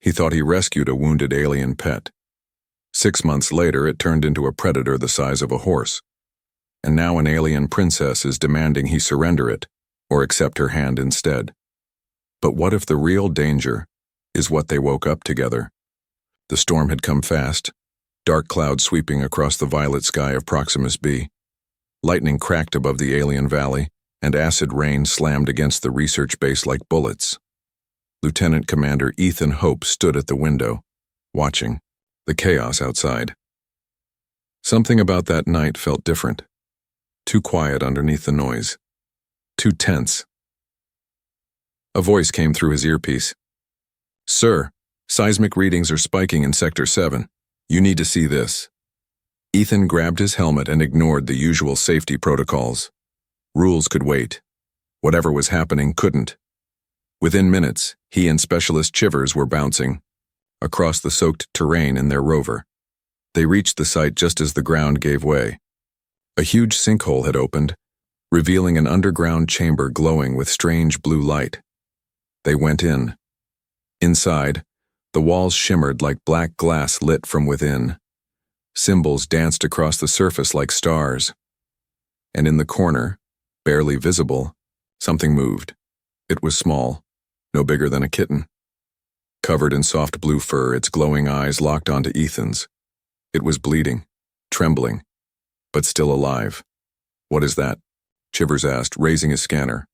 He thought he rescued a wounded alien pet. 6 months later, it turned into a predator the size of a horse. And now an alien princess is demanding he surrender it, or accept her hand instead. But what if the real danger is what they woke up together? The storm had come fast, dark clouds sweeping across the violet sky of Proximus B. Lightning cracked above the alien valley, and acid rain slammed against the research base like bullets. Lieutenant Commander Ethan Hope stood at the window, watching the chaos outside. Something about that night felt different. Too quiet underneath the noise. Too tense. A voice came through his earpiece. "Sir, seismic readings are spiking in Sector 7. You need to see this." Ethan grabbed his helmet and ignored the usual safety protocols. Rules could wait. Whatever was happening couldn't. Within minutes, he and Specialist Chivers were bouncing across the soaked terrain in their rover. They reached the site just as the ground gave way. A huge sinkhole had opened, revealing an underground chamber glowing with strange blue light. They went in. Inside, the walls shimmered like black glass lit from within. Symbols danced across the surface like stars. And in the corner, barely visible, something moved. It was small, no bigger than a kitten. Covered in soft blue fur, its glowing eyes locked onto Ethan's. It was bleeding, trembling, but still alive. "What is that?" Chivers asked, raising his scanner.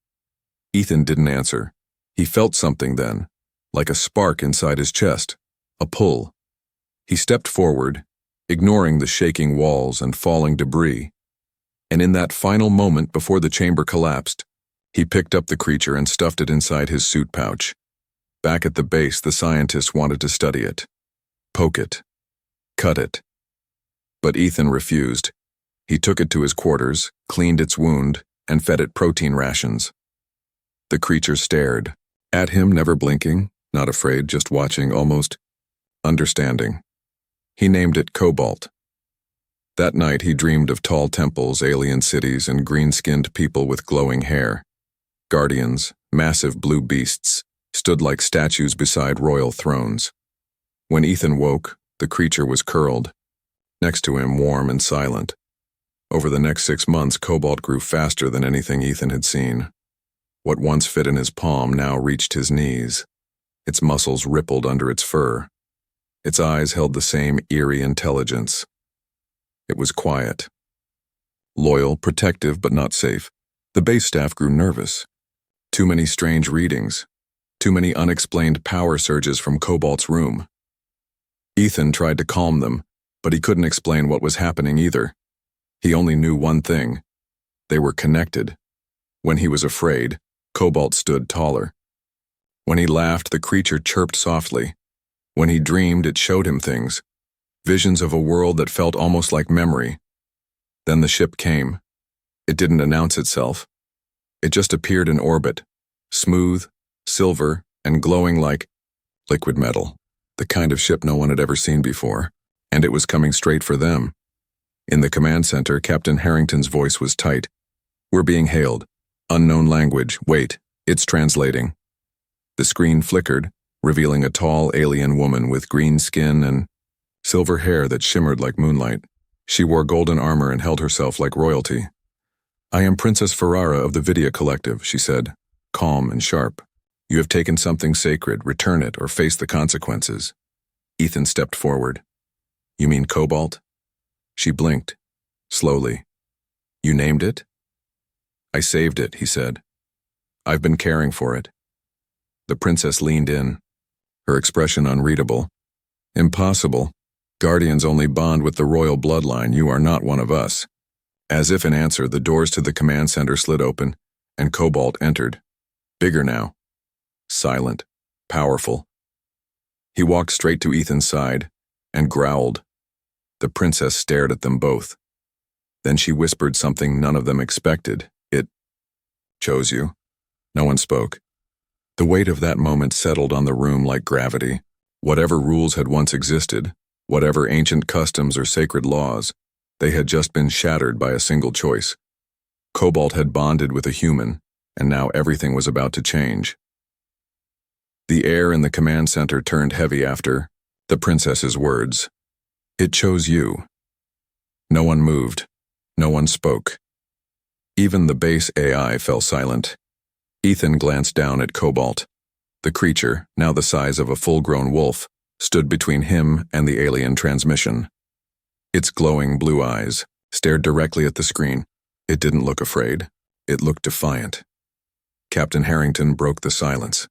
Ethan didn't answer. He felt something then, like a spark inside his chest, a pull. He stepped forward, ignoring the shaking walls and falling debris. And in that final moment before the chamber collapsed, he picked up the creature and stuffed it inside his suit pouch. Back at the base, the scientists wanted to study it, poke it, cut it. But Ethan refused. He took it to his quarters, cleaned its wound, and fed it protein rations. The creature stared at him, never blinking, not afraid, just watching, almost understanding. He named it Cobalt. That night he dreamed of tall temples, alien cities, and green-skinned people with glowing hair. Guardians, massive blue beasts, stood like statues beside royal thrones. When Ethan woke, the creature was curled. Next to him, warm and silent. Over the next 6 months, Cobalt grew faster than anything Ethan had seen. What once fit in his palm now reached his knees. Its muscles rippled under its fur. Its eyes held the same eerie intelligence. It was quiet. Loyal, protective, but not safe. The base staff grew nervous. Too many strange readings. Too many unexplained power surges from Cobalt's room. Ethan tried to calm them, but he couldn't explain what was happening either. He only knew one thing. They were connected. When he was afraid, Cobalt stood taller. When he laughed, the creature chirped softly. When he dreamed, it showed him things. Visions of a world that felt almost like memory. Then the ship came. It didn't announce itself. It just appeared in orbit, smooth, silver, and glowing like liquid metal, the kind of ship no one had ever seen before, and it was coming straight for them. In the command center, Captain Harrington's voice was tight. "We're being hailed. Unknown language. Wait, it's translating." The screen flickered, revealing a tall alien woman with green skin and silver hair that shimmered like moonlight. She wore golden armor and held herself like royalty. "I am Princess Ferrara of the Vidya Collective," she said, calm and sharp. "You have taken something sacred. Return it or face the consequences." Ethan stepped forward. "You mean Cobalt?" She blinked, slowly. "You named it?" "I saved it," he said. "I've been caring for it." The princess leaned in, her expression unreadable. "Impossible. Guardians only bond with the royal bloodline. You are not one of us." As if in answer, the doors to the command center slid open, and Cobalt entered. Bigger now. Silent. Powerful. He walked straight to Ethan's side, and growled. The princess stared at them both. Then she whispered something none of them expected. "It chose you." No one spoke. The weight of that moment settled on the room like gravity. Whatever rules had once existed, whatever ancient customs or sacred laws, they had just been shattered by a single choice. Cobalt had bonded with a human, and now everything was about to change. The air in the command center turned heavy after the princess's words. It chose you. No one moved. No one spoke. Even the base AI fell silent. Ethan glanced down at Cobalt. The creature, now the size of a full-grown wolf, stood between him and the alien transmission. Its glowing blue eyes stared directly at the screen. It didn't look afraid. It looked defiant. Captain Harrington broke the silence.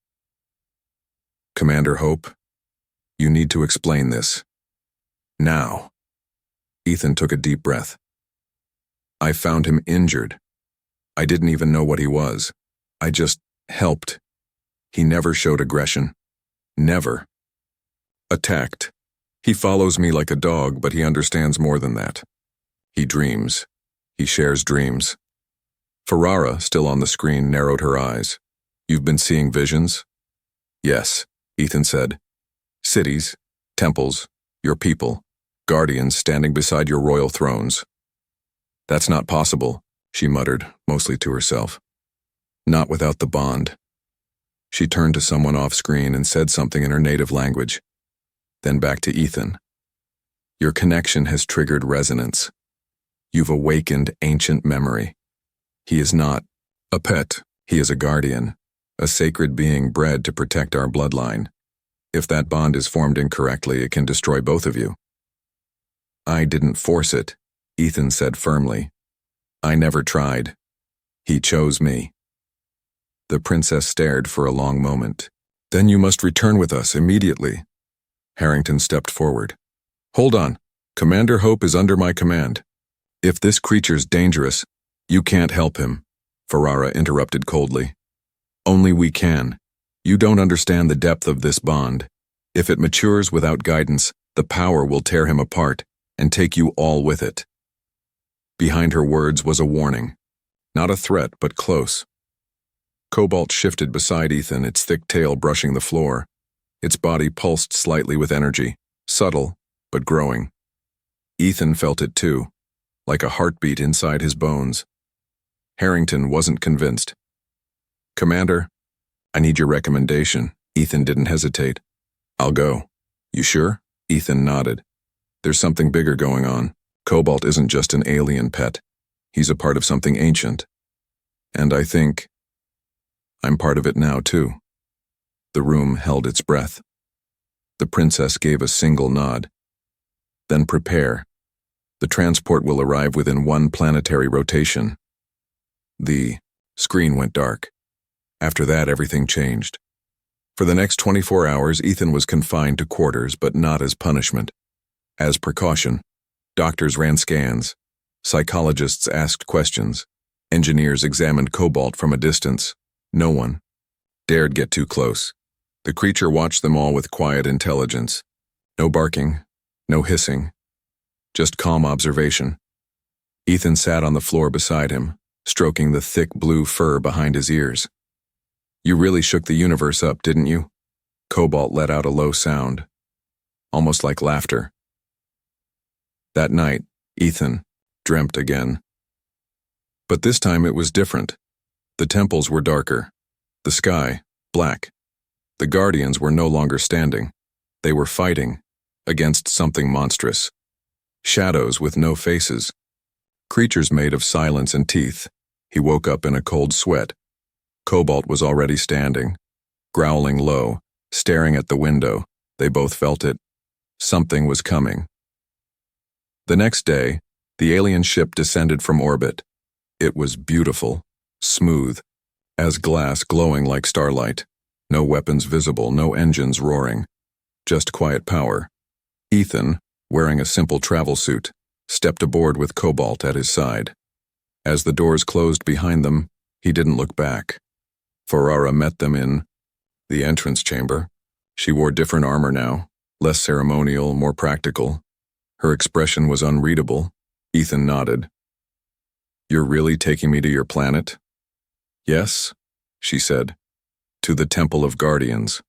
Commander Hope, you need to explain this. Now. Ethan took a deep breath. I found him injured. I didn't even know what he was. I just helped. He never showed aggression. Never. Attacked. He follows me like a dog, but he understands more than that. He dreams. He shares dreams. Ferrara, still on the screen, narrowed her eyes. You've been seeing visions? Yes, Ethan said. Cities, temples, your people, guardians standing beside your royal thrones. That's not possible, she muttered, mostly to herself. Not without the bond. She turned to someone off screen and said something in her native language. Then back to Ethan. Your connection has triggered resonance. You've awakened ancient memory. He is not a pet. He is a guardian, a sacred being bred to protect our bloodline. If that bond is formed incorrectly, it can destroy both of you. I didn't force it, Ethan said firmly. I never tried. He chose me. The princess stared for a long moment. Then you must return with us immediately. Harrington stepped forward. Hold on. Commander Hope is under my command. If this creature's dangerous, you can't help him, Ferrara interrupted coldly. Only we can. You don't understand the depth of this bond. If it matures without guidance, the power will tear him apart and take you all with it. Behind her words was a warning. Not a threat, but close. Cobalt shifted beside Ethan, its thick tail brushing the floor. Its body pulsed slightly with energy, subtle, but growing. Ethan felt it too, like a heartbeat inside his bones. Harrington wasn't convinced. Commander, I need your recommendation. Ethan didn't hesitate. I'll go. You sure? Ethan nodded. There's something bigger going on. Cobalt isn't just an alien pet. He's a part of something ancient. And I think I'm part of it now, too. The room held its breath. The princess gave a single nod. Then prepare. The transport will arrive within one planetary rotation. The screen went dark. After that, everything changed. For the next 24 hours, Ethan was confined to quarters, but not as punishment. As precaution, doctors ran scans. Psychologists asked questions. Engineers examined Cobalt from a distance. No one dared get too close. The creature watched them all with quiet intelligence. No barking, no hissing, just calm observation. Ethan sat on the floor beside him, stroking the thick blue fur behind his ears. You really shook the universe up, didn't you? Cobalt let out a low sound, almost like laughter. That night, Ethan dreamt again. But this time it was different. The temples were darker, the sky black. The guardians were no longer standing. They were fighting against something monstrous. Shadows with no faces. Creatures made of silence and teeth. He woke up in a cold sweat. Cobalt was already standing, growling low, staring at the window. They both felt it. Something was coming. The next day, the alien ship descended from orbit. It was beautiful, smooth, as glass glowing like starlight. No weapons visible, no engines roaring. Just quiet power. Ethan, wearing a simple travel suit, stepped aboard with Cobalt at his side. As the doors closed behind them, he didn't look back. Ferrara met them in the entrance chamber. She wore different armor now, less ceremonial, more practical. Her expression was unreadable. Ethan nodded. You're really taking me to your planet? Yes, she said. To the Temple of Guardians.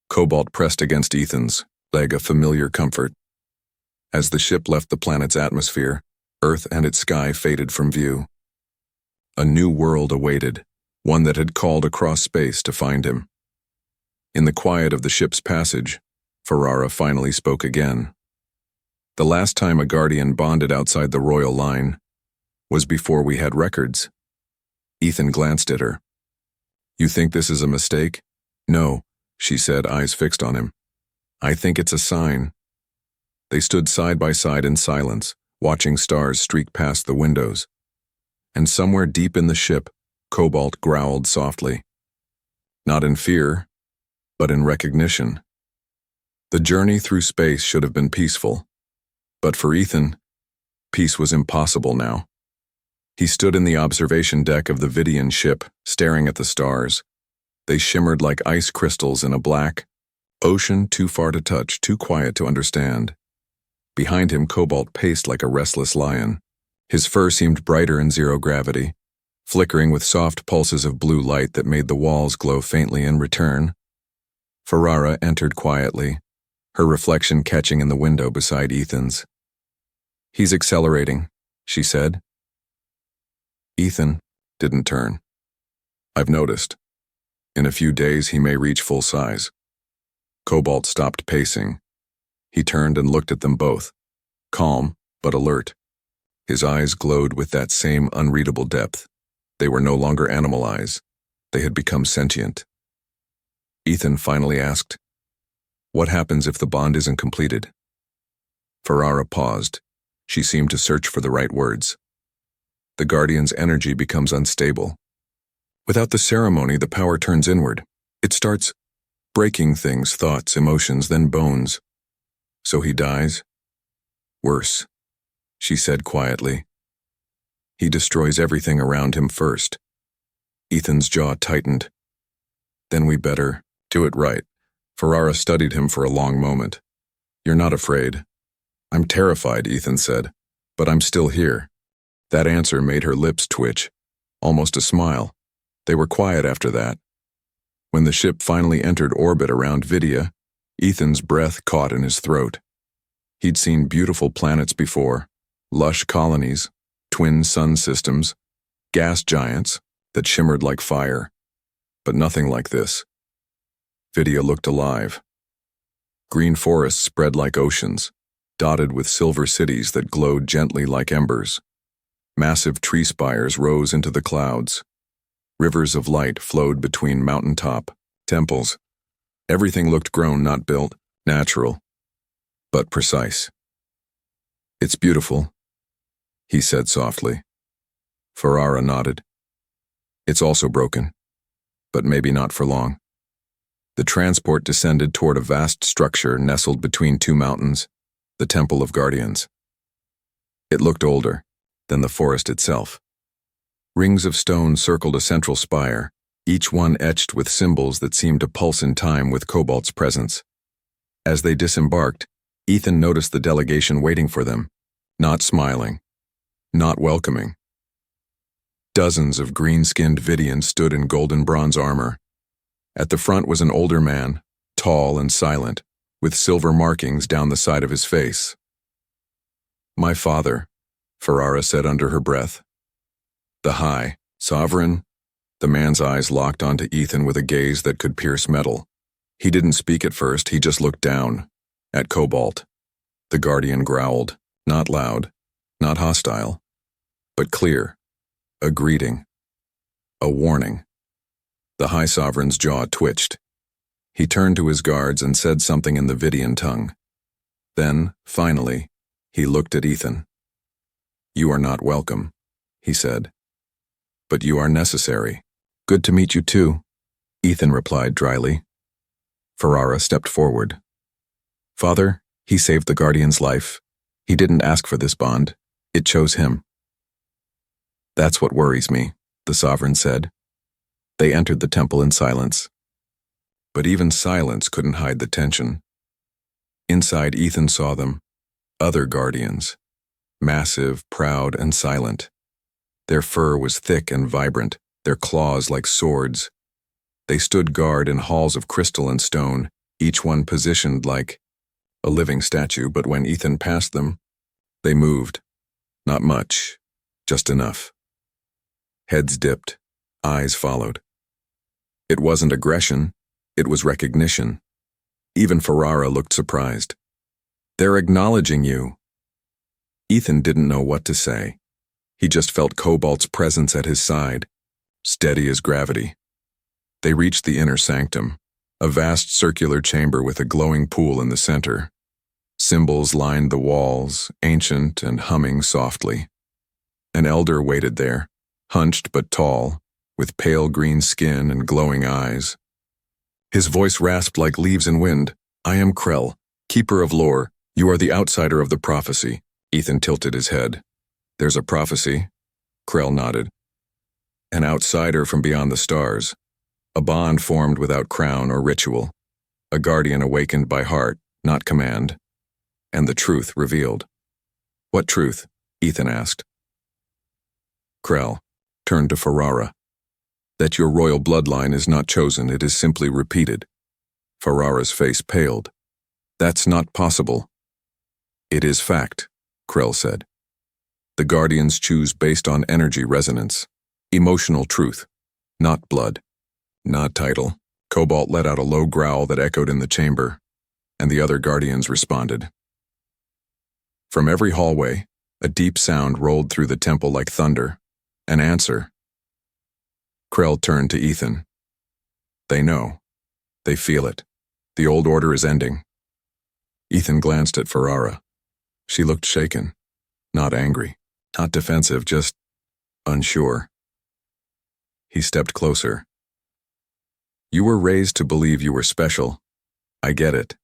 Cobalt pressed against Ethan's leg, a familiar comfort. As the ship left the planet's atmosphere, Earth and its sky faded from view. A new world awaited, one that had called across space to find him. In the quiet of the ship's passage, Ferrara finally spoke again. The last time a Guardian bonded outside the royal line was before we had records. Ethan glanced at her. You think this is a mistake? No, she said, eyes fixed on him. I think it's a sign. They stood side by side in silence, watching stars streak past the windows. And somewhere deep in the ship, Cobalt growled softly. Not in fear, but in recognition. The journey through space should have been peaceful. But for Ethan, peace was impossible now. He stood in the observation deck of the Vidian ship, staring at the stars. They shimmered like ice crystals in a black ocean too far to touch, too quiet to understand. Behind him, Cobalt paced like a restless lion. His fur seemed brighter in zero gravity, flickering with soft pulses of blue light that made the walls glow faintly in return. Ferrara entered quietly, her reflection catching in the window beside Ethan's. He's accelerating, she said. Ethan didn't turn. I've noticed. In a few days he may reach full size. Cobalt stopped pacing. He turned and looked at them both, calm but alert. His eyes glowed with that same unreadable depth. They were no longer animal eyes. They had become sentient. Ethan finally asked, "What happens if the bond isn't completed?" Ferrara paused. She seemed to search for the right words. The Guardian's energy becomes unstable. Without the ceremony, the power turns inward. It starts breaking things, thoughts, emotions, then bones. So he dies? Worse, she said quietly. He destroys everything around him first. Ethan's jaw tightened. Then we better do it right. Ferrara studied him for a long moment. You're not afraid. I'm terrified, Ethan said, but I'm still here. That answer made her lips twitch, almost a smile. They were quiet after that. When the ship finally entered orbit around Vidia, Ethan's breath caught in his throat. He'd seen beautiful planets before, lush colonies, twin sun systems, gas giants that shimmered like fire, but nothing like this. Vidia looked alive. Green forests spread like oceans, dotted with silver cities that glowed gently like embers. Massive tree spires rose into the clouds. Rivers of light flowed between mountaintop temples. Everything looked grown, not built, natural, but precise. It's beautiful, he said softly. Ferrara nodded. It's also broken, but maybe not for long. The transport descended toward a vast structure nestled between two mountains, the Temple of Guardians. It looked older than the forest itself. Rings of stone circled a central spire, each one etched with symbols that seemed to pulse in time with Cobalt's presence. As they disembarked, Ethan noticed the delegation waiting for them, not smiling, not welcoming. Dozens of green-skinned Vidians stood in golden bronze armor. At the front was an older man, tall and silent, with silver markings down the side of his face. My father, Ferrara said under her breath. The High Sovereign? The man's eyes locked onto Ethan with a gaze that could pierce metal. He didn't speak at first, he just looked down, at Cobalt. The Guardian growled, not loud, not hostile, but clear. A greeting. A warning. The High Sovereign's jaw twitched. He turned to his guards and said something in the Vidian tongue. Then, finally, he looked at Ethan. You are not welcome, he said. But you are necessary. Good to meet you too, Ethan replied dryly. Ferrara stepped forward. Father, he saved the Guardian's life. He didn't ask for this bond. It chose him. That's what worries me, the Sovereign said. They entered the temple in silence. But even silence couldn't hide the tension. Inside, Ethan saw them, other Guardians, massive, proud, and silent. Their fur was thick and vibrant, their claws like swords. They stood guard in halls of crystal and stone, each one positioned like a living statue, but when Ethan passed them, they moved. Not much, just enough. Heads dipped, eyes followed. It wasn't aggression, It was recognition. Even Ferrara looked surprised. "They're acknowledging you." Ethan didn't know what to say. He just felt Cobalt's presence at his side, steady as gravity. They reached the inner sanctum, a vast circular chamber with a glowing pool in the center. Symbols lined the walls, ancient and humming softly. An elder waited there, hunched but tall, with pale green skin and glowing eyes. His voice rasped like leaves in wind. "I am Krell, keeper of lore. You are the outsider of the prophecy." Ethan tilted his head. "There's a prophecy?" Krell nodded. "An outsider from beyond the stars. A bond formed without crown or ritual. A guardian awakened by heart, not command. And the truth revealed." "What truth?" Ethan asked. Krell turned to Ferrara. "That your royal bloodline is not chosen, it is simply repeated." Ferrara's face paled. "That's not possible." "It is fact," Krell said. "The guardians choose based on energy resonance, emotional truth, not blood, not title." Cobalt let out a low growl that echoed in the chamber, and the other guardians responded. From every hallway, a deep sound rolled through the temple like thunder. An answer. Krell turned to Ethan. "They know. They feel it. The old order is ending." Ethan glanced at Ferrara. She looked shaken, not angry, not defensive, just unsure. He stepped closer. "You were raised to believe you were special. I get it.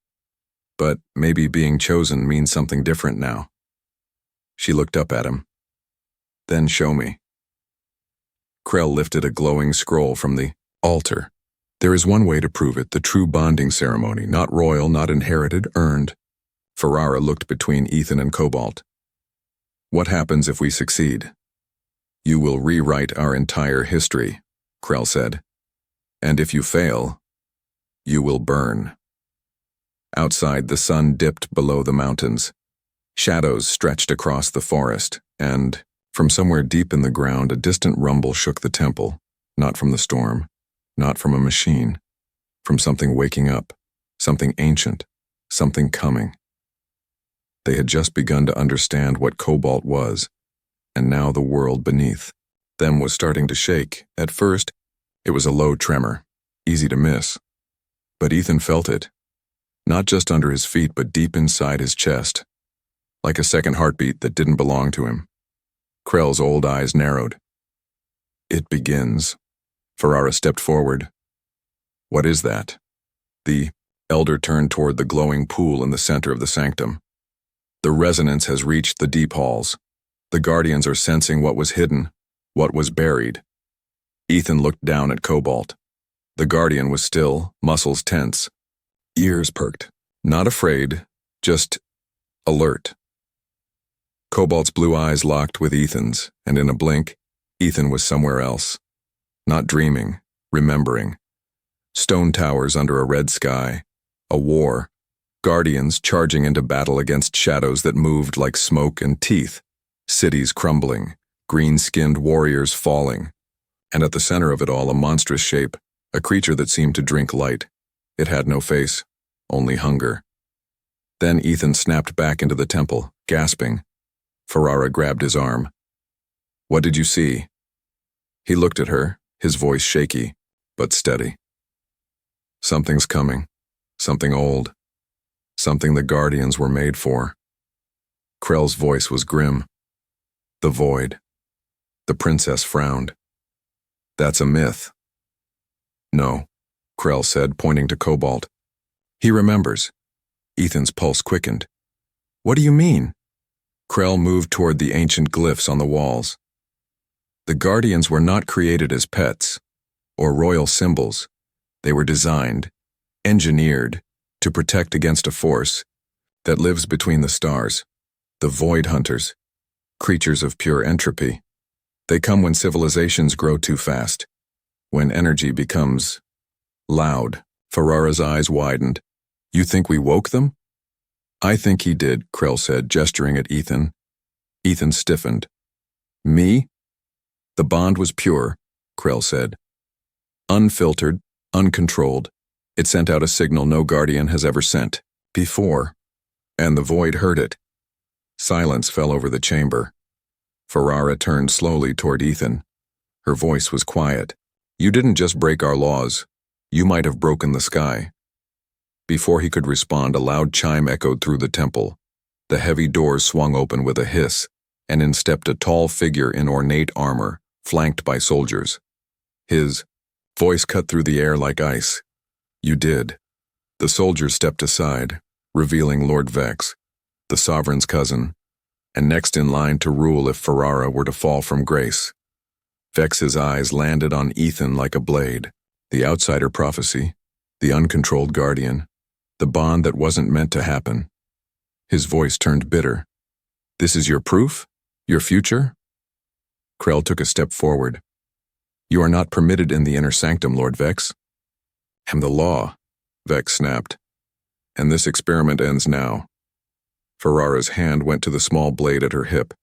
But maybe being chosen means something different now." She looked up at him. "Then show me." Krell lifted a glowing scroll from the altar. "There is one way to prove it, the true bonding ceremony, not royal, not inherited, earned." Ferrara looked between Ethan and Cobalt. "What happens if we succeed?" "You will rewrite our entire history," Krell said. "And if you fail, you will burn." Outside, the sun dipped below the mountains. Shadows stretched across the forest, and, from somewhere deep in the ground, a distant rumble shook the temple, not from the storm, not from a machine, from something waking up, something ancient, something coming. They had just begun to understand what Cobalt was, and now the world beneath them was starting to shake. At first, it was a low tremor, easy to miss. But Ethan felt it, not just under his feet, but deep inside his chest, like a second heartbeat that didn't belong to him. Krell's old eyes narrowed. "It begins." Ferrara stepped forward. "What is that?" The elder turned toward the glowing pool in the center of the sanctum. "The resonance has reached the deep halls. The guardians are sensing what was hidden, what was buried." Ethan looked down at Cobalt. The guardian was still, muscles tense, ears perked, not afraid, just alert. Cobalt's blue eyes locked with Ethan's, and in a blink, Ethan was somewhere else. Not dreaming, remembering. Stone towers under a red sky. A war. Guardians charging into battle against shadows that moved like smoke and teeth. Cities crumbling. Green-skinned warriors falling. And at the center of it all, a monstrous shape. A creature that seemed to drink light. It had no face. Only hunger. Then Ethan snapped back into the temple, gasping. Ferrara grabbed his arm. "What did you see?" He looked at her, his voice shaky, but steady. "Something's coming. Something old. Something the guardians were made for." Krell's voice was grim. "The void." The princess frowned. "That's a myth." "No," Krell said, pointing to Cobalt. "He remembers." Ethan's pulse quickened. "What do you mean?" Krell moved toward the ancient glyphs on the walls. The guardians were not created as pets or royal symbols. They were designed, engineered, to protect against a force that lives between the stars. The void hunters, creatures of pure entropy. They come when civilizations grow too fast, when energy becomes loud. Ferrara's eyes widened. "You think we woke them?" "I think he did," Krell said, gesturing at Ethan. Ethan stiffened. "Me?" "The bond was pure," Krell said. "Unfiltered, uncontrolled. It sent out a signal no guardian has ever sent before, and the void heard it. Silence fell over the chamber. Ferrara turned slowly toward Ethan. Her voice was quiet. You didn't just break our laws. You might have broken the sky. Before he could respond, a loud chime echoed through the temple. The heavy doors swung open with a hiss, and in stepped a tall figure in ornate armor, flanked by soldiers. His voice cut through the air like ice. You did. The soldier stepped aside, revealing Lord Vex, the sovereign's cousin, and next in line to rule if Ferrara were to fall from grace. Vex's eyes landed on Ethan like a blade. The outsider prophecy, the uncontrolled guardian, the bond that wasn't meant to happen. His voice turned bitter. This is your proof? Your future? Krell took a step forward. You are not permitted in the inner sanctum, Lord Vex. And the law, Vex snapped. And this experiment ends now. Ferrara's hand went to the small blade at her hip.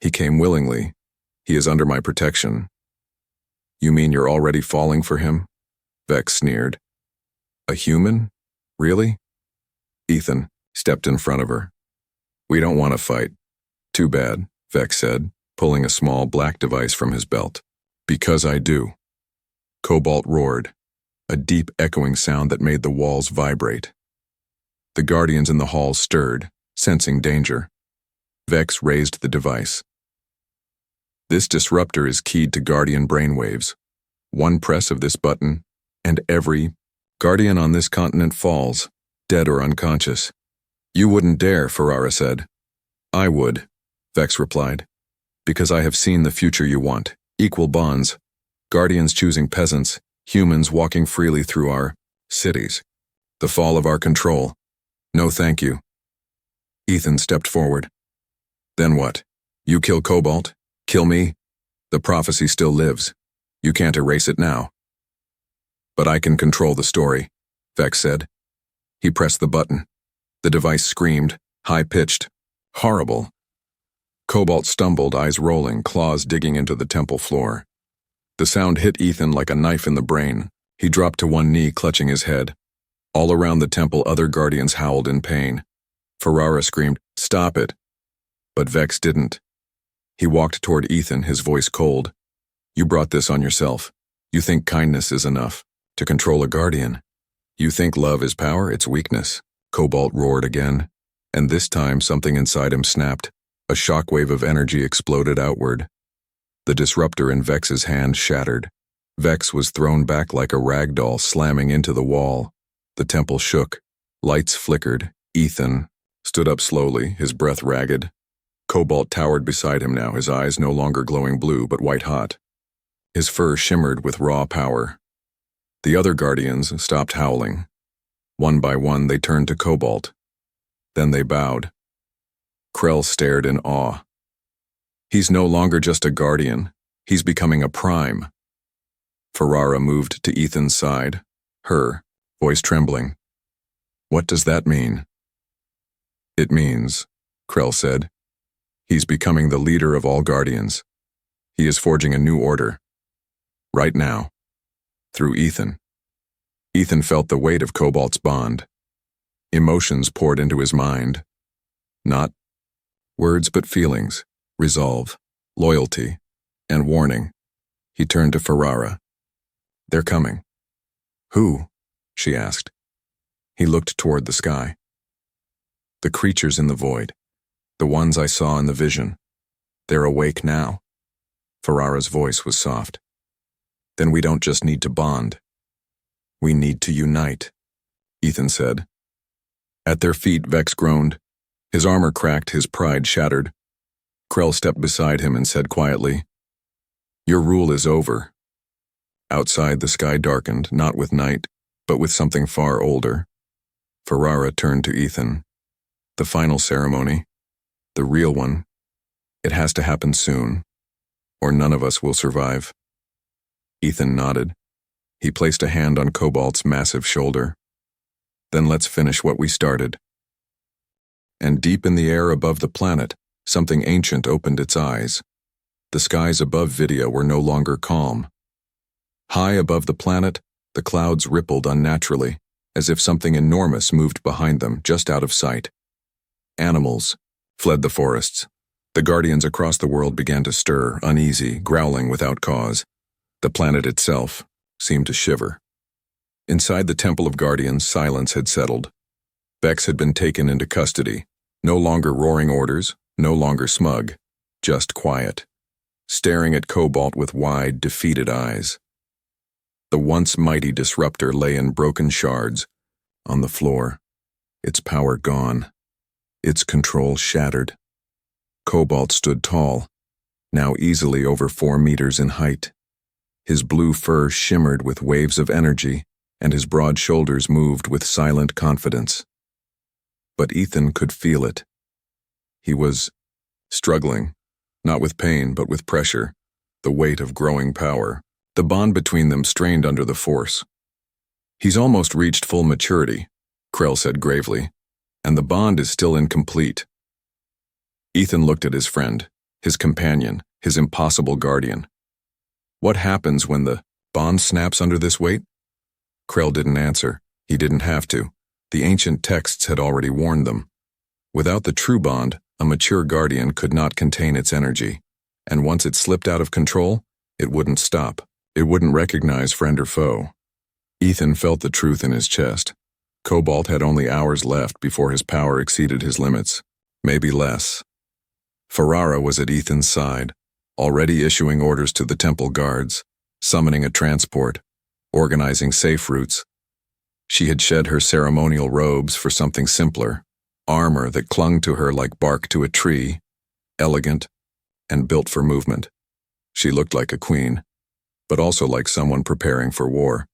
He came willingly. He is under my protection. You mean you're already falling for him? Vex sneered. A human? Really? Ethan stepped in front of her. We don't want to fight. Too bad, Vex said, pulling a small black device from his belt. Because I do. Cobalt roared, a deep echoing sound that made the walls vibrate. The guardians in the hall stirred, sensing danger. Vex raised the device. This disruptor is keyed to guardian brainwaves. One press of this button, and every guardian on this continent falls, dead or unconscious. You wouldn't dare, Ferrara said. I would, Vex replied, because I have seen the future you want. Equal bonds, guardians choosing peasants, humans walking freely through our cities. The fall of our control. No thank you. Ethan stepped forward. Then what? You kill Cobalt? Kill me? The prophecy still lives. You can't erase it now. But I can control the story, Vex said. He pressed the button. The device screamed, high-pitched. Horrible. Cobalt stumbled, eyes rolling, claws digging into the temple floor. The sound hit Ethan like a knife in the brain. He dropped to one knee, clutching his head. All around the temple, other guardians howled in pain. Ferrara screamed, Stop it! But Vex didn't. He walked toward Ethan, his voice cold. You brought this on yourself. You think kindness is enough to control a guardian. You think love is power, it's weakness. Cobalt roared again, and this time something inside him snapped. A shockwave of energy exploded outward. The disruptor in Vex's hand shattered. Vex was thrown back like a rag doll, slamming into the wall. The temple shook. Lights flickered. Ethan stood up slowly, his breath ragged. Cobalt towered beside him now, his eyes no longer glowing blue but white-hot. His fur shimmered with raw power. The other guardians stopped howling. One by one, they turned to Cobalt. Then they bowed. Krell stared in awe. He's no longer just a guardian. He's becoming a prime. Ferrara moved to Ethan's side, her voice trembling. What does that mean? It means, Krell said, he's becoming the leader of all guardians. He is forging a new order. Right now. Through Ethan. Ethan felt the weight of Cobalt's bond. Emotions poured into his mind. Not words but feelings, resolve, loyalty, and warning. He turned to Ferrara. They're coming. Who? She asked. He looked toward the sky. The creatures in the void. The ones I saw in the vision. They're awake now. Ferrara's voice was soft. Then we don't just need to bond. We need to unite, Ethan said. At their feet, Vex groaned. His armor cracked, his pride shattered. Krell stepped beside him and said quietly, Your rule is over. Outside, the sky darkened, not with night, but with something far older. Ferrara turned to Ethan. The final ceremony, the real one, it has to happen soon, or none of us will survive. Ethan nodded. He placed a hand on Cobalt's massive shoulder. Then let's finish what we started. And deep in the air above the planet, something ancient opened its eyes. The skies above Vidya were no longer calm. High above the planet, The clouds rippled unnaturally, as if something enormous moved behind them, just out of sight. Animals fled the forests. The guardians across the world began to stir, uneasy, growling without cause. The planet itself seemed to shiver. Inside the Temple of Guardians, silence had settled. Vex had been taken into custody, no longer roaring orders, no longer smug, just quiet, staring at Cobalt with wide, defeated eyes. The once mighty disruptor lay in broken shards, on the floor, its power gone, its control shattered. Cobalt stood tall, now easily over 4 meters in height. His blue fur shimmered with waves of energy, and his broad shoulders moved with silent confidence. But Ethan could feel it. He was struggling, not with pain but with pressure, the weight of growing power. The bond between them strained under the force. "He's almost reached full maturity," Krell said gravely, "and the bond is still incomplete." Ethan looked at his friend, his companion, his impossible guardian. "What happens when the bond snaps under this weight?" Krell didn't answer. He didn't have to. The ancient texts had already warned them. Without the true bond, a mature guardian could not contain its energy, and once it slipped out of control, it wouldn't stop. It wouldn't recognize friend or foe. Ethan felt the truth in his chest. Cobalt had only hours left before his power exceeded his limits, maybe less. Ferrara was at Ethan's side, already issuing orders to the temple guards, summoning a transport, organizing safe routes. She had shed her ceremonial robes for something simpler, armor that clung to her like bark to a tree, elegant and built for movement. She looked like a queen, but also like someone preparing for war.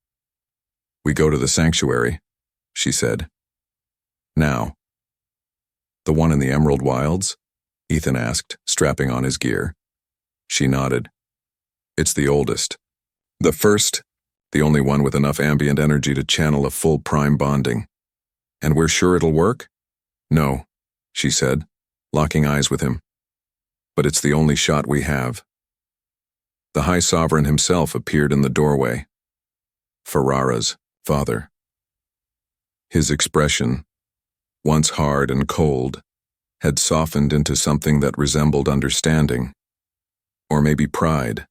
"We go to the sanctuary," she said. "Now." "The one in the Emerald Wilds?" Ethan asked, strapping on his gear. She nodded. "It's the oldest. The first, the only one with enough ambient energy to channel a full prime bonding. And we're sure it'll work?" "No," she said, locking eyes with him. "But it's the only shot we have." The High Sovereign himself appeared in the doorway. Ferrara's father. His expression, once hard and cold, had softened into something that resembled understanding, or maybe pride.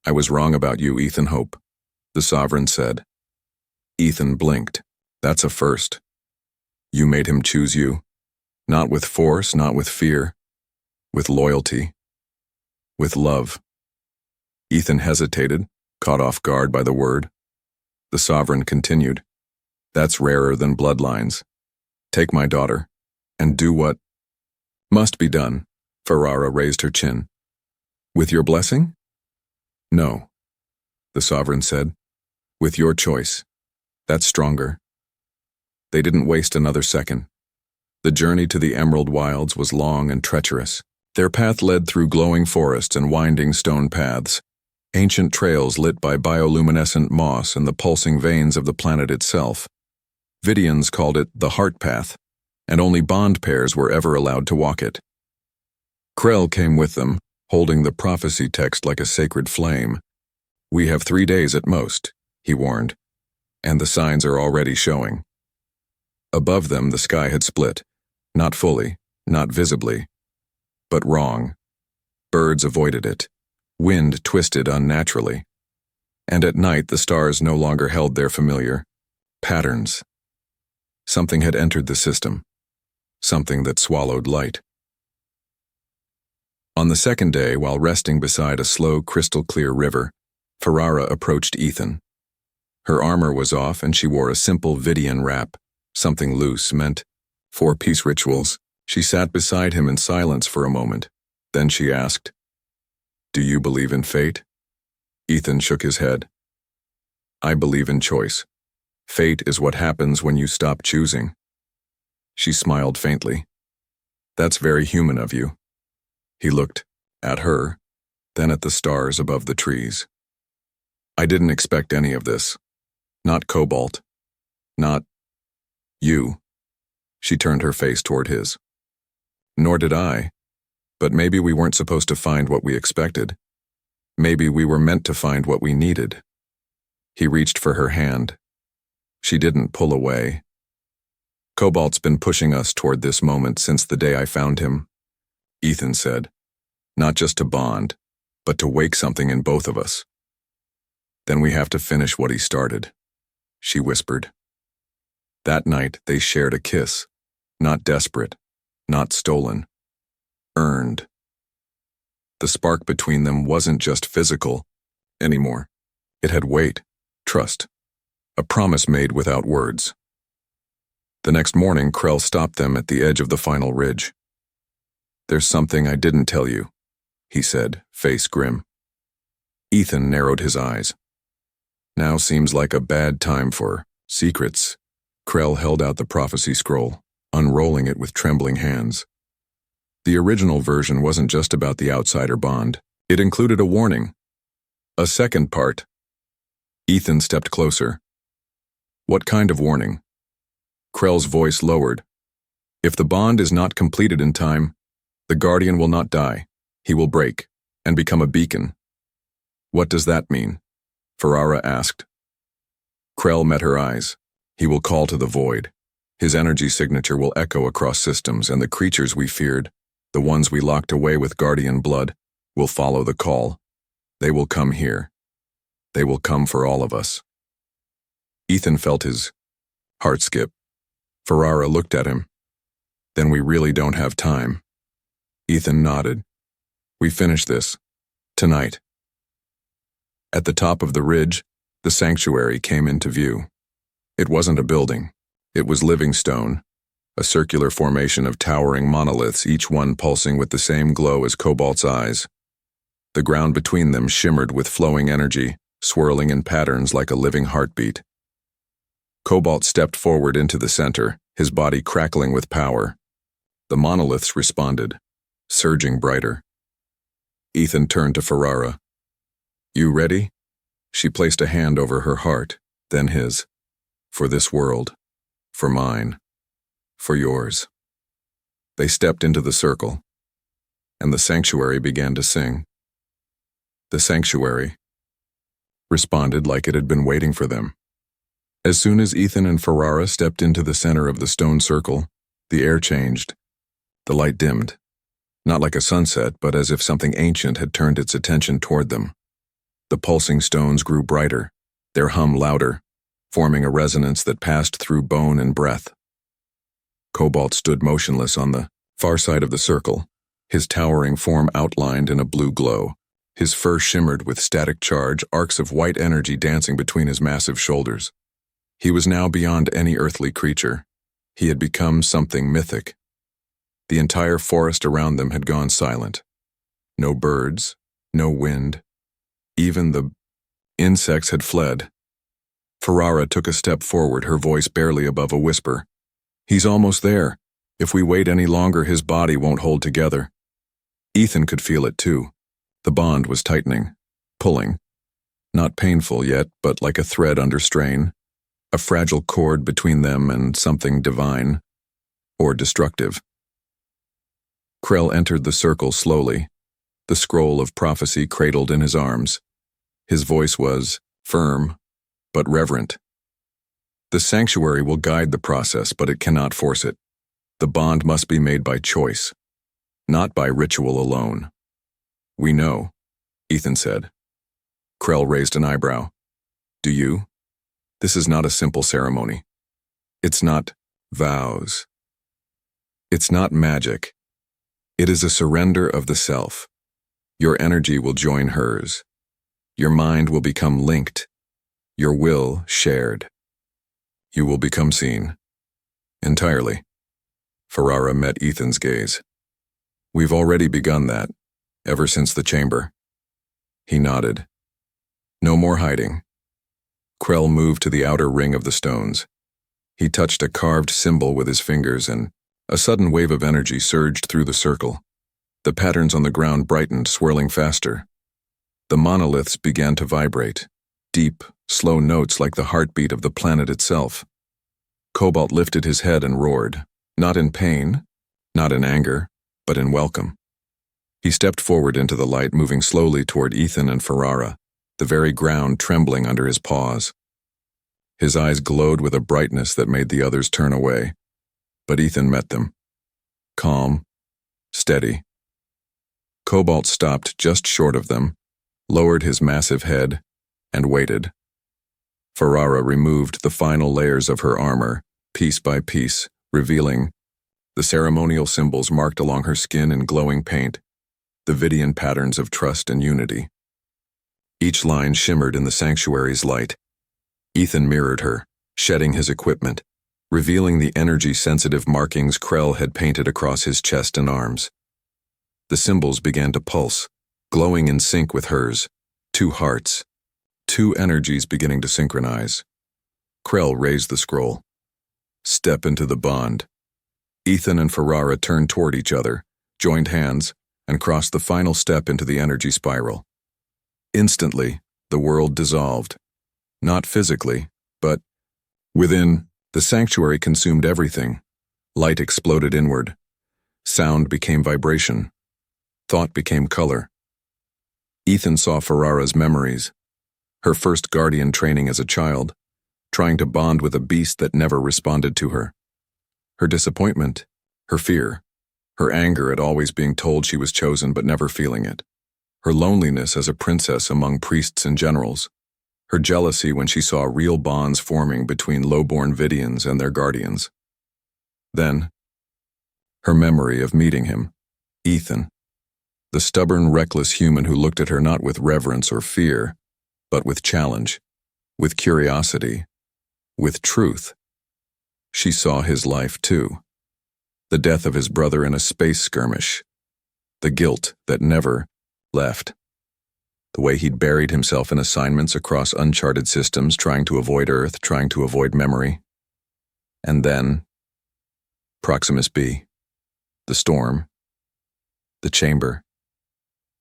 "I was wrong about you, Ethan Hope," the Sovereign said. Ethan blinked. "That's a first. You made him choose you, not with force, not with fear, with loyalty, with love." Ethan hesitated, caught off guard by the word. The Sovereign continued. "That's rarer than bloodlines. Take my daughter, and do what must be done." Ferrara raised her chin. "With your blessing?" "No," the Sovereign said. "With your choice. That's stronger." They didn't waste another second. The journey to the Emerald Wilds was long and treacherous. Their path led through glowing forests and winding stone paths, ancient trails lit by bioluminescent moss and the pulsing veins of the planet itself. Vidians called it the Heart Path, and only bond pairs were ever allowed to walk it. Krell came with them, holding the prophecy text like a sacred flame. "We have 3 days at most," he warned, "and the signs are already showing." Above them the sky had split, not fully, not visibly, but wrong. Birds avoided it. Wind twisted unnaturally. And at night the stars no longer held their familiar patterns. Something had entered the system, something that swallowed light. On the second day, while resting beside a slow, crystal-clear river, Ferrara approached Ethan. Her armor was off and she wore a simple Vidian wrap, something loose, meant for peace rituals. She sat beside him in silence for a moment. Then she asked, "Do you believe in fate?" Ethan shook his head. "I believe in choice. Fate is what happens when you stop choosing." She smiled faintly. "That's very human of you." He looked at her, then at the stars above the trees. "I didn't expect any of this. Not Cobalt. Not you." She turned her face toward his. "Nor did I. But maybe we weren't supposed to find what we expected. Maybe we were meant to find what we needed." He reached for her hand. She didn't pull away. Cobalt's been pushing us toward this moment since the day I found him, Ethan said. Not just to bond, but to wake something in both of us. Then we have to finish what he started, she whispered. That night they shared a kiss, not desperate, not stolen, earned. The spark between them wasn't just physical anymore. It had weight, trust, a promise made without words. The next morning, Krell stopped them at the edge of the final ridge. There's something I didn't tell you, he said, face grim. Ethan narrowed his eyes. Now seems like a bad time for secrets. Krell held out the prophecy scroll, unrolling it with trembling hands. The original version wasn't just about the outsider bond. It included a warning. A second part. Ethan stepped closer. What kind of warning? Krell's voice lowered. If the bond is not completed in time, the Guardian will not die. He will break and become a beacon. What does that mean? Ferrara asked. Krell met her eyes. He will call to the void. His energy signature will echo across systems, and the creatures we feared, the ones we locked away with Guardian blood, will follow the call. They will come here. They will come for all of us. Ethan felt his heart skip. Ferrara looked at him. Then we really don't have time. Ethan nodded. We finish this. Tonight. At the top of the ridge, the sanctuary came into view. It wasn't a building. It was living stone, a circular formation of towering monoliths, each one pulsing with the same glow as Cobalt's eyes. The ground between them shimmered with flowing energy, swirling in patterns like a living heartbeat. Cobalt stepped forward into the center, his body crackling with power. The monoliths responded, surging brighter. Ethan turned to Ferrara. You ready? She placed a hand over her heart, then his. For this world. For mine. For yours. They stepped into the circle, and the sanctuary began to sing. The sanctuary responded like it had been waiting for them. As soon as Ethan and Ferrara stepped into the center of the stone circle, the air changed. The light dimmed, not like a sunset, but as if something ancient had turned its attention toward them. The pulsing stones grew brighter, their hum louder, forming a resonance that passed through bone and breath. Cobalt stood motionless on the far side of the circle, his towering form outlined in a blue glow. His fur shimmered with static charge, arcs of white energy dancing between his massive shoulders. He was now beyond any earthly creature. He had become something mythic. The entire forest around them had gone silent. No birds, no wind. Even the insects had fled. Ferrara took a step forward, her voice barely above a whisper. He's almost there. If we wait any longer, his body won't hold together. Ethan could feel it too. The bond was tightening, pulling. Not painful yet, but like a thread under strain. A fragile cord between them and something divine, or destructive. Krell entered the circle slowly, the scroll of prophecy cradled in his arms. His voice was firm, but reverent. The sanctuary will guide the process, but it cannot force it. The bond must be made by choice, not by ritual alone. We know, Ethan said. Krell raised an eyebrow. Do you? This is not a simple ceremony. It's not vows. It's not magic. It is a surrender of the self. Your energy will join hers. Your mind will become linked. Your will shared. You will become seen. Entirely. Ferrara met Ethan's gaze. We've already begun that, ever since the chamber. He nodded. No more hiding. Krell moved to the outer ring of the stones. He touched a carved symbol with his fingers, and a sudden wave of energy surged through the circle. The patterns on the ground brightened, swirling faster. The monoliths began to vibrate, deep, slow notes like the heartbeat of the planet itself. Cobalt lifted his head and roared, not in pain, not in anger, but in welcome. He stepped forward into the light, moving slowly toward Ethan and Ferrara, the very ground trembling under his paws. His eyes glowed with a brightness that made the others turn away, but Ethan met them. Calm, steady. Cobalt stopped just short of them, lowered his massive head, and waited. Ferrara removed the final layers of her armor, piece by piece, revealing the ceremonial symbols marked along her skin in glowing paint, the Vidian patterns of trust and unity. Each line shimmered in the sanctuary's light. Ethan mirrored her, shedding his equipment, revealing the energy-sensitive markings Krell had painted across his chest and arms. The symbols began to pulse, glowing in sync with hers, two hearts, two energies beginning to synchronize. Krell raised the scroll. Step into the bond. Ethan and Ferrara turned toward each other, joined hands, and crossed the final step into the energy spiral. Instantly, the world dissolved. Not physically, but within. The sanctuary consumed everything. Light exploded inward. Sound became vibration. Thought became color. Ethan saw Ferrara's memories, her first guardian training as a child, trying to bond with a beast that never responded to her. Her disappointment, her fear, her anger at always being told she was chosen but never feeling it, her loneliness as a princess among priests and generals, her jealousy when she saw real bonds forming between low-born Vidians and their guardians. Then, her memory of meeting him, Ethan, the stubborn, reckless human who looked at her not with reverence or fear, but with challenge, with curiosity, with truth. She saw his life too. The death of his brother in a space skirmish. The guilt that never left. The way he'd buried himself in assignments across uncharted systems, trying to avoid Earth, trying to avoid memory. And then, Proximus B, the storm, the chamber,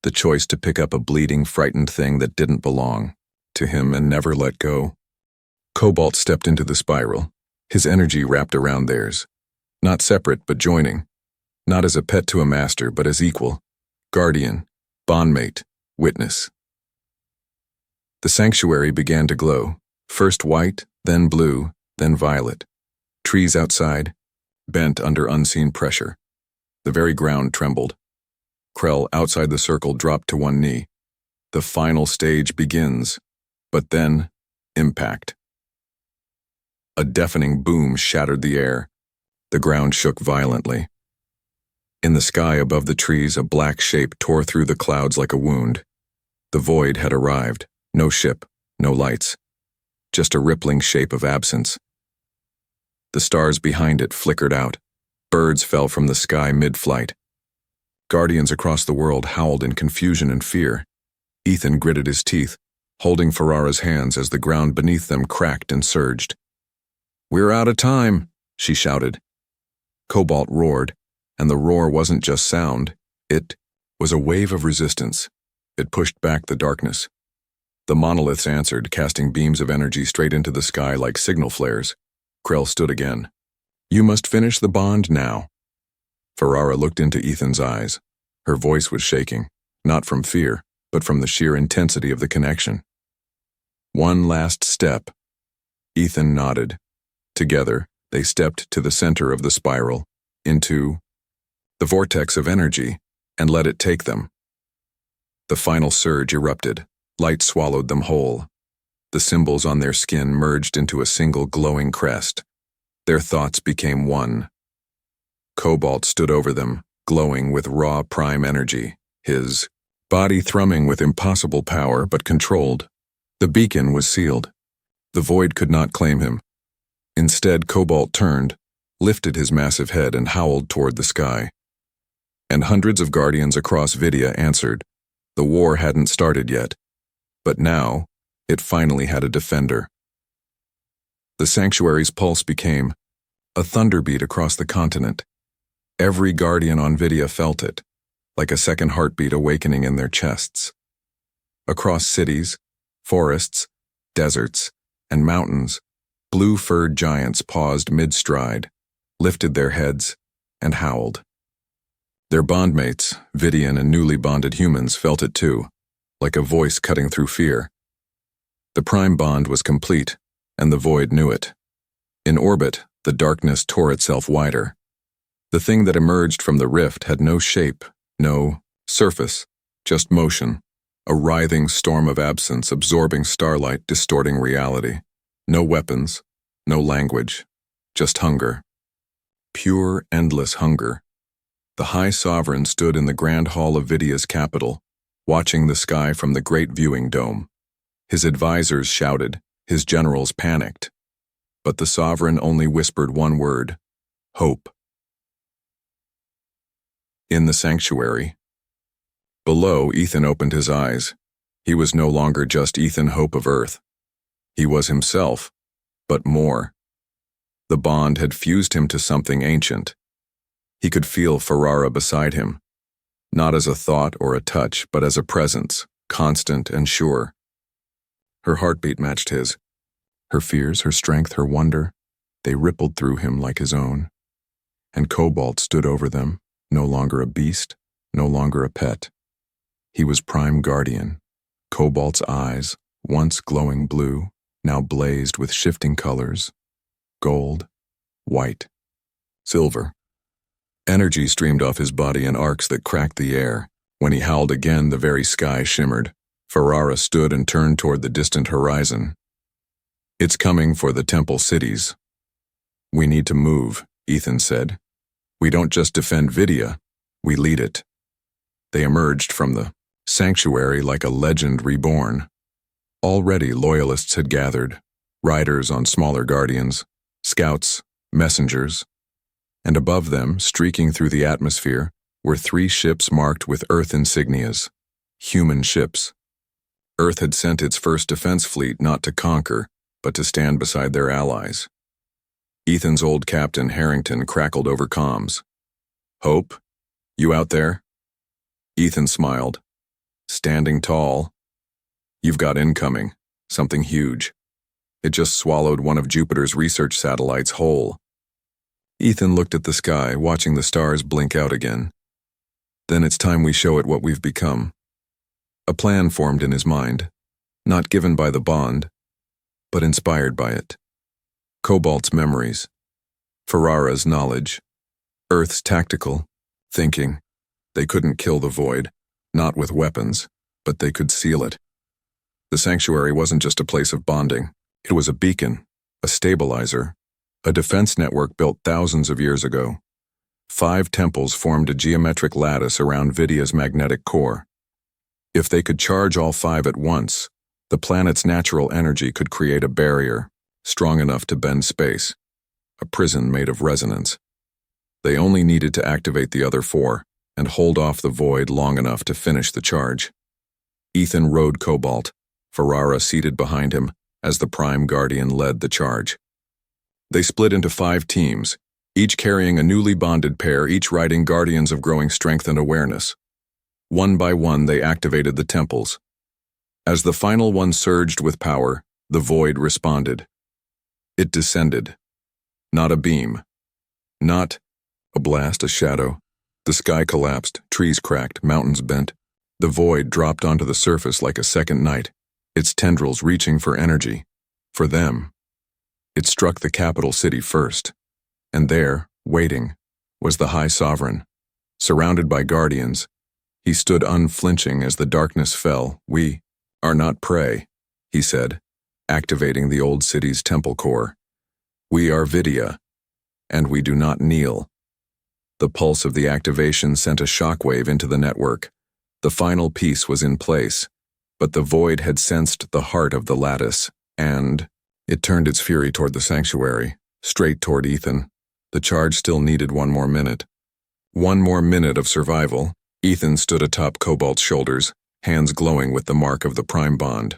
the choice to pick up a bleeding, frightened thing that didn't belong to him and never let go. Cobalt stepped into the spiral, his energy wrapped around theirs, not separate but joining, not as a pet to a master but as equal, guardian, bondmate, witness. The sanctuary began to glow, first white, then blue, then violet. Trees outside, bent under unseen pressure. The very ground trembled. Krell, outside the circle, dropped to one knee. The final stage begins, but then, impact. A deafening boom shattered the air. The ground shook violently. In the sky above the trees, a black shape tore through the clouds like a wound. The void had arrived. No ship, no lights. Just a rippling shape of absence. The stars behind it flickered out. Birds fell from the sky mid-flight. Guardians across the world howled in confusion and fear. Ethan gritted his teeth, holding Ferrara's hands as the ground beneath them cracked and surged. "We're out of time," she shouted. Cobalt roared, and the roar wasn't just sound. It was a wave of resistance. It pushed back the darkness. The monoliths answered, casting beams of energy straight into the sky like signal flares. Krell stood again. "You must finish the bond now." Ferrara looked into Ethan's eyes. Her voice was shaking, not from fear, but from the sheer intensity of the connection. "One last step." Ethan nodded. Together, they stepped to the center of the spiral, into the vortex of energy, and let it take them. The final surge erupted. Light swallowed them whole. The symbols on their skin merged into a single glowing crest. Their thoughts became one. Cobalt stood over them, glowing with raw prime energy, his body thrumming with impossible power but controlled. The beacon was sealed. The void could not claim him. Instead, Cobalt turned, lifted his massive head and howled toward the sky. And hundreds of guardians across Vidia answered. The war hadn't started yet. But now, it finally had a defender. The sanctuary's pulse became a thunderbeat across the continent. Every guardian on Vidia felt it, like a second heartbeat awakening in their chests. Across cities, forests, deserts, and mountains, blue-furred giants paused mid-stride, lifted their heads, and howled. Their bondmates, Vidian and newly bonded humans, felt it too. Like a voice cutting through fear. The prime bond was complete, and the void knew it. In orbit, the darkness tore itself wider. The thing that emerged from the rift had no shape, no surface, just motion, a writhing storm of absence absorbing starlight, distorting reality. No weapons, no language, just hunger. Pure, endless hunger. The High Sovereign stood in the grand hall of Vidya's capital, watching the sky from the great viewing dome. His advisors shouted, his generals panicked. But the Sovereign only whispered one word: hope. In the sanctuary. Below, Ethan opened his eyes. He was no longer just Ethan Hope of Earth. He was himself, but more. The bond had fused him to something ancient. He could feel Ferrara beside him, not as a thought or a touch, but as a presence, constant and sure. Her heartbeat matched his. Her fears, her strength, her wonder, they rippled through him like his own. And Cobalt stood over them, no longer a beast, no longer a pet. He was prime guardian. Cobalt's eyes, once glowing blue, now blazed with shifting colors: gold, white, silver. Energy streamed off his body in arcs that cracked the air. When he howled again, the very sky shimmered. Ferrara stood and turned toward the distant horizon. It's coming for the temple cities. We need to move, Ethan said. We don't just defend Vidya, we lead it. They emerged from the sanctuary like a legend reborn. Already loyalists had gathered, riders on smaller guardians, scouts, messengers, and above them, streaking through the atmosphere, were 3 ships marked with Earth insignias, human ships. Earth had sent its first defense fleet not to conquer, but to stand beside their allies. Ethan's old captain, Harrington, crackled over comms. Hope, you out there? Ethan smiled. Standing tall. You've got incoming, something huge. It just swallowed one of Jupiter's research satellites whole. Ethan looked at the sky, watching the stars blink out again. Then it's time we show it what we've become. A plan formed in his mind, not given by the bond, but inspired by it. Cobalt's memories, Ferrara's knowledge, Earth's tactical thinking. They couldn't kill the void, not with weapons, but they could seal it. The sanctuary wasn't just a place of bonding. It was a beacon, a stabilizer, a defense network built thousands of years ago. 5 temples formed a geometric lattice around Vidya's magnetic core. If they could charge all 5 at once, the planet's natural energy could create a barrier, strong enough to bend space, a prison made of resonance. They only needed to activate the other 4 and hold off the void long enough to finish the charge. Ethan rode Cobalt, Ferrara seated behind him, as the Prime Guardian led the charge. They split into 5 teams, each carrying a newly bonded pair, each riding guardians of growing strength and awareness. One by one, they activated the temples. As the final one surged with power, the void responded. It descended. Not a beam. Not a blast, a shadow. The sky collapsed, trees cracked, mountains bent. The void dropped onto the surface like a second night, its tendrils reaching for energy. For them. It struck the capital city first. And there, waiting, was the High Sovereign. Surrounded by guardians, he stood unflinching as the darkness fell. We are not prey, he said, activating the old city's temple core. We are Vidya, and we do not kneel. The pulse of the activation sent a shockwave into the network. The final piece was in place, but the void had sensed the heart of the lattice, and it turned its fury toward the sanctuary, straight toward Ethan. The charge still needed 1 more minute. 1 more minute of survival. Ethan stood atop Cobalt's shoulders, hands glowing with the mark of the Prime Bond.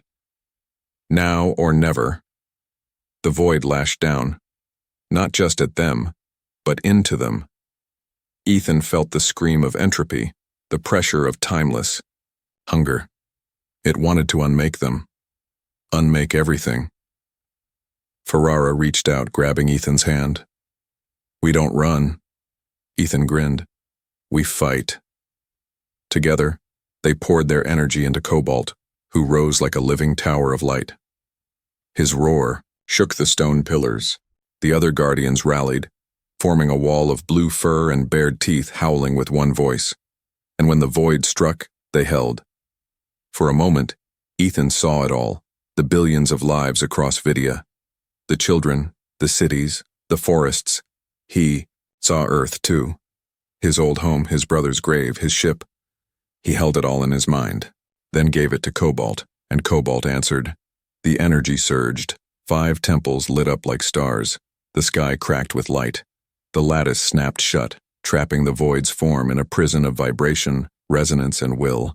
Now or never. The void lashed down, not just at them, but into them. Ethan felt the scream of entropy, the pressure of timeless hunger. It wanted to unmake them, unmake everything. Ferrara reached out, grabbing Ethan's hand. We don't run, Ethan grinned. We fight. Together, they poured their energy into Cobalt, who rose like a living tower of light. His roar shook the stone pillars. The other guardians rallied, forming a wall of blue fur and bared teeth, howling with one voice. And when the void struck, they held. For a moment, Ethan saw it all, the billions of lives across Vidya. The children, the cities, the forests. He saw Earth, too. His old home, his brother's grave, his ship. He held it all in his mind, then gave it to Cobalt, and Cobalt answered. The energy surged. 5 temples lit up like stars. The sky cracked with light. The lattice snapped shut, trapping the void's form in a prison of vibration, resonance, and will.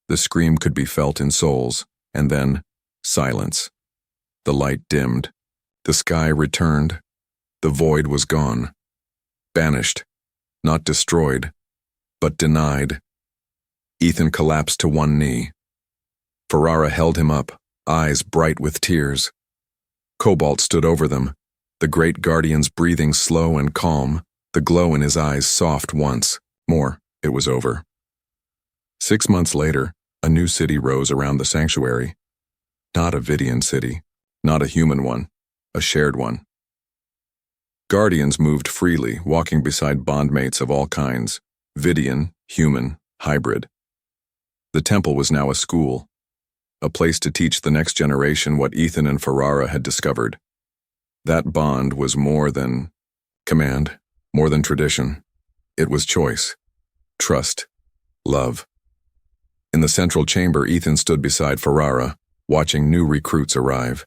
The scream could be felt in souls, and then silence. The light dimmed. The sky returned. The void was gone. Banished. Not destroyed, but denied. Ethan collapsed to one knee. Ferrara held him up, eyes bright with tears. Cobalt stood over them, the great guardians breathing slow and calm, the glow in his eyes soft once more. It was over. 6 months later, a new city rose around the sanctuary. Not a Vidian city, not a human one, a shared one. Guardians moved freely, walking beside bondmates of all kinds, Vidian, human, hybrid. The temple was now a school, a place to teach the next generation what Ethan and Ferrara had discovered. That bond was more than command, more than tradition. It was choice, trust, love. In the central chamber, Ethan stood beside Ferrara, watching new recruits arrive.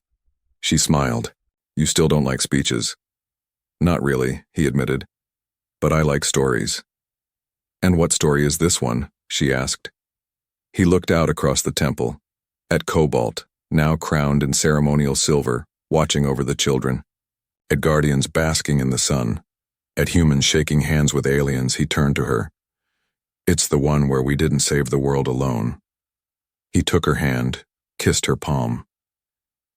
She smiled. You still don't like speeches. Not really, he admitted. But I like stories. And what story is this one? She asked. He looked out across the temple, at Cobalt, now crowned in ceremonial silver, watching over the children, at guardians basking in the sun, at humans shaking hands with aliens. He turned to her. It's the one where we didn't save the world alone. He took her hand, kissed her palm.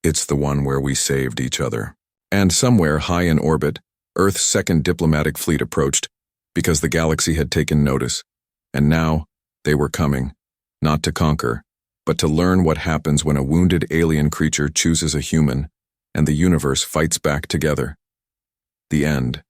It's the one where we saved each other. And somewhere high in orbit, Earth's second diplomatic fleet approached, because the galaxy had taken notice. And now, they were coming, not to conquer, but to learn what happens when a wounded alien creature chooses a human, and the universe fights back together. The end.